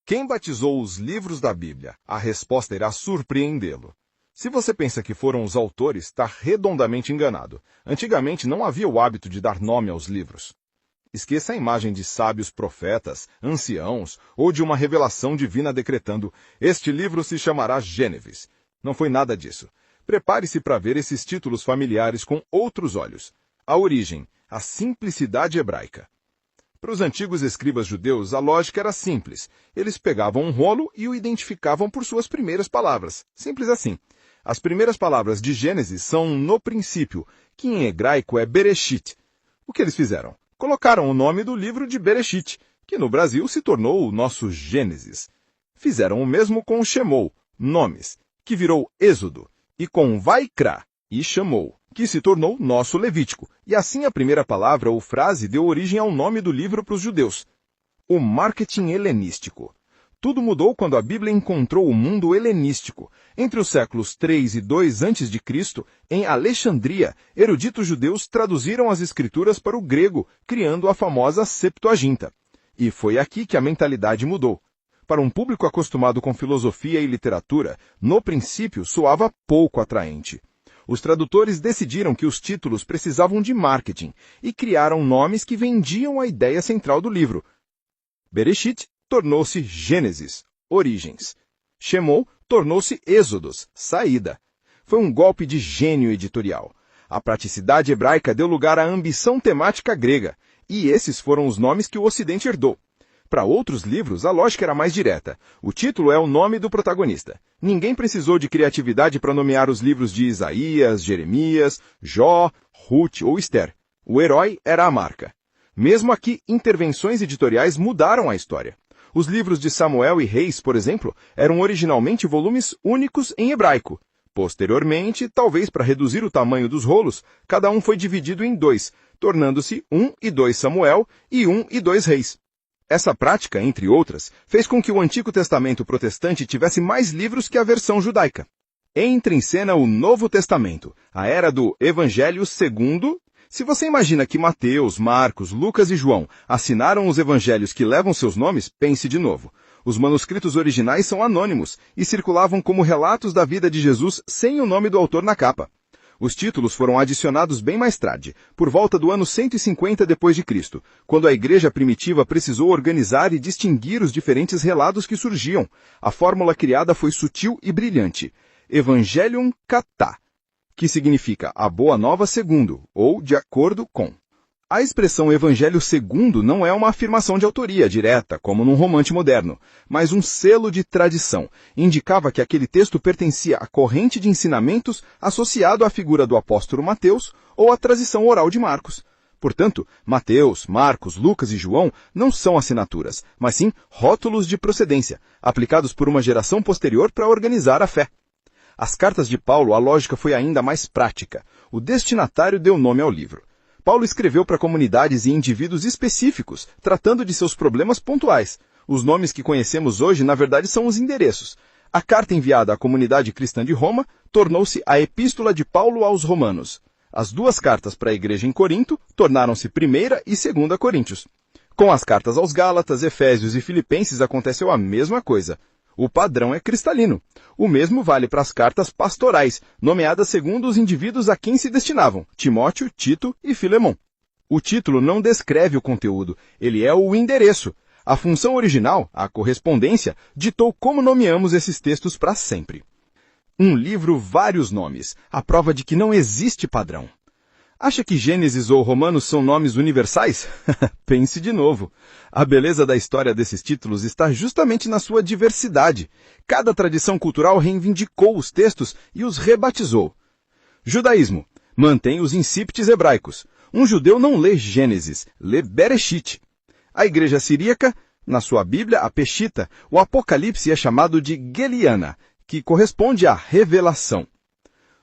Quem batizou os livros da Bíblia? A resposta irá surpreendê-lo. Se você pensa que foram os autores, está redondamente enganado. Antigamente não havia o hábito de dar nome aos livros. Esqueça a imagem de sábios profetas, anciãos, ou de uma revelação divina decretando: este livro se chamará Gênesis. Não foi nada disso. Prepare-se para ver esses títulos familiares com outros olhos. A origem, a simplicidade hebraica. Para os antigos escribas judeus, a lógica era simples. Eles pegavam um rolo e o identificavam por suas primeiras palavras. Simples assim. As primeiras palavras de Gênesis são no princípio, que em hebraico é Bereshit. O que eles fizeram? Colocaram o nome do livro de Bereshit, que no Brasil se tornou o nosso Gênesis. Fizeram o mesmo com Shemou, nomes, que virou Êxodo, e com Vaikra, e Chamou, que se tornou nosso Levítico, e assim a primeira palavra ou frase deu origem ao nome do livro para os judeus. O marketing helenístico. Tudo mudou quando a Bíblia encontrou o mundo helenístico. Entre os séculos 3 e 2 a.C., em Alexandria, eruditos judeus traduziram as escrituras para o grego, criando a famosa Septuaginta. E foi aqui que a mentalidade mudou. Para um público acostumado com filosofia e literatura, no princípio soava pouco atraente. Os tradutores decidiram que os títulos precisavam de marketing e criaram nomes que vendiam a ideia central do livro. Bereshit tornou-se Gênesis, Origens. Shemou tornou-se Êxodos, Saída. Foi um golpe de gênio editorial. A praticidade hebraica deu lugar à ambição temática grega, e esses foram os nomes que o Ocidente herdou. Para outros livros, a lógica era mais direta. O título é o nome do protagonista. Ninguém precisou de criatividade para nomear os livros de Isaías, Jeremias, Jó, Ruth ou Esther. O herói era a marca. Mesmo aqui, intervenções editoriais mudaram a história. Os livros de Samuel e Reis, por exemplo, eram originalmente volumes únicos em hebraico. Posteriormente, talvez para reduzir o tamanho dos rolos, cada um foi dividido em 2, tornando-se 1 e 2 Samuel e 1 e 2 Reis. Essa prática, entre outras, fez com que o Antigo Testamento protestante tivesse mais livros que a versão judaica. Entra em cena o Novo Testamento, a era do Evangelho segundo. Se você imagina que Mateus, Marcos, Lucas e João assinaram os evangelhos que levam seus nomes, pense de novo. Os manuscritos originais são anônimos e circulavam como relatos da vida de Jesus sem o nome do autor na capa. Os títulos foram adicionados bem mais tarde, por volta do ano 150 d.C., quando a igreja primitiva precisou organizar e distinguir os diferentes relatos que surgiam. A fórmula criada foi sutil e brilhante. Evangelium Catá, que significa a Boa Nova segundo, ou de acordo com. A expressão Evangelho segundo não é uma afirmação de autoria direta, como num romance moderno, mas um selo de tradição. Indicava que aquele texto pertencia à corrente de ensinamentos associado à figura do apóstolo Mateus ou à tradição oral de Marcos. Portanto, Mateus, Marcos, Lucas e João não são assinaturas, mas sim rótulos de procedência, aplicados por uma geração posterior para organizar a fé. As cartas de Paulo, a lógica foi ainda mais prática. O destinatário deu nome ao livro. Paulo escreveu para comunidades e indivíduos específicos, tratando de seus problemas pontuais. Os nomes que conhecemos hoje, na verdade, são os endereços. A carta enviada à comunidade cristã de Roma tornou-se a Epístola de Paulo aos Romanos. As duas cartas para a igreja em Corinto tornaram-se 1ª e 2ª Coríntios. Com as cartas aos Gálatas, Efésios e Filipenses aconteceu a mesma coisa. O padrão é cristalino. O mesmo vale para as cartas pastorais, nomeadas segundo os indivíduos a quem se destinavam, Timóteo, Tito e Filemon. O título não descreve o conteúdo, ele é o endereço. A função original, a correspondência, ditou como nomeamos esses textos para sempre. Um livro, vários nomes, a prova de que não existe padrão. Acha que Gênesis ou Romanos são nomes universais? Pense de novo. A beleza da história desses títulos está justamente na sua diversidade. Cada tradição cultural reivindicou os textos e os rebatizou. Judaísmo. Mantém os incípites hebraicos. Um judeu não lê Gênesis, lê Bereshit. A igreja siríaca, na sua Bíblia, a Peshita, o Apocalipse é chamado de Geliana, que corresponde à revelação.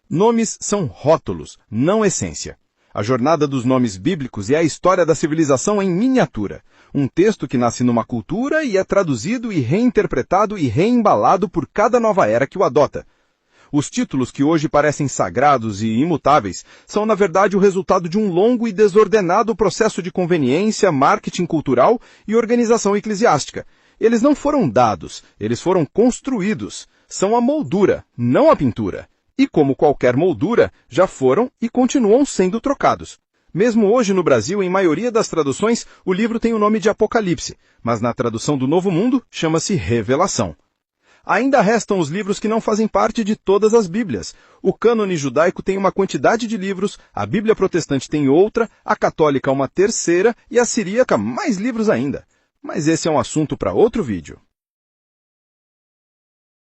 Nomes são rótulos, não essência. A jornada dos nomes bíblicos é a história da civilização em miniatura. Um texto que nasce numa cultura e é traduzido e reinterpretado e reembalado por cada nova era que o adota. Os títulos que hoje parecem sagrados e imutáveis são, na verdade, o resultado de um longo e desordenado processo de conveniência, marketing cultural e organização eclesiástica. Eles não foram dados, eles foram construídos. São a moldura, não a pintura. E como qualquer moldura, já foram e continuam sendo trocados. Mesmo hoje no Brasil, em maioria das traduções, o livro tem o nome de Apocalipse, mas na tradução do Novo Mundo, chama-se Revelação. Ainda restam os livros que não fazem parte de todas as Bíblias. O cânone judaico tem uma quantidade de livros, a Bíblia protestante tem outra, a católica uma terceira e a siríaca mais livros ainda. Mas esse é um assunto para outro vídeo.